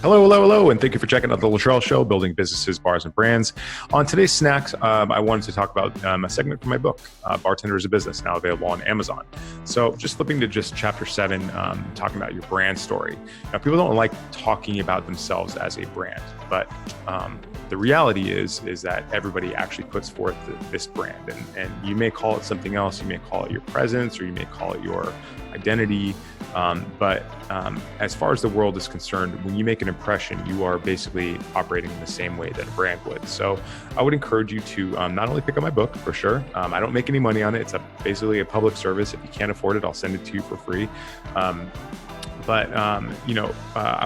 Hello, hello, hello, and thank you for checking out The Luttrell Show, Building Businesses, Bars, and Brands. On today's Snacks, I wanted to talk about a segment from my book, Bartender is a Business, now available on Amazon. So just flipping to just chapter 7, talking about your brand story. Now, people don't like talking about themselves as a brand, but the reality is that everybody actually puts forth this brand, and you may call it something else. You may call it your presence, or you may call it your identity. But as far as the world is concerned, when you make an impression, you are basically operating in the same way that a brand would. So I would encourage you to not only pick up my book, for sure. I don't make any money on it. It's basically a public service. If you can't afford it, I'll send it to you for free. I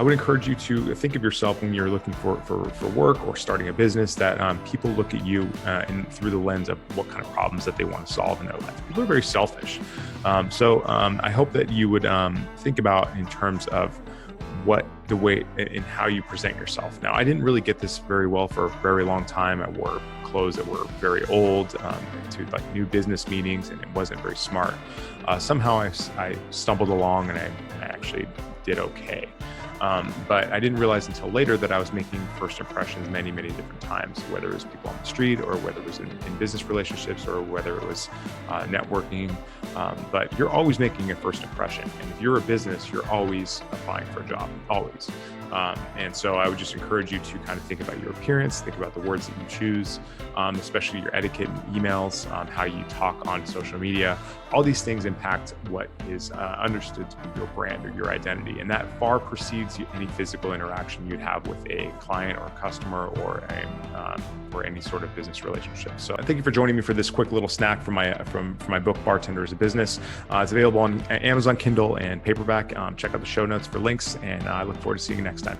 would encourage you to think of yourself when you're looking for work or starting a business, that people look at you through the lens of what kind of problems that they want to solve in their life. People are very selfish. I hope that you would think about in terms of what the way and how you present yourself. Now, I didn't really get this very well for a very long time. I wore clothes that were very old to like new business meetings, and it wasn't very smart. Somehow I stumbled along, and I actually did okay. But I didn't realize until later that I was making first impressions many, many different times, whether it was people on the street, or whether it was in business relationships, or whether it was networking. But you're always making a first impression. And if you're a business, you're always applying for a job, always. And so I would just encourage you to kind of think about your appearance, think about the words that you choose, especially your etiquette in emails, how you talk on social media. All these things impact what is understood to be your brand or your identity. And that far precedes any physical interaction you'd have with a client or a customer or any sort of business relationship. So thank you for joining me for this quick little snack from my book, Bartender is a Business. It's available on Amazon Kindle and paperback. Check out the show notes for links, and I look forward to seeing you next time.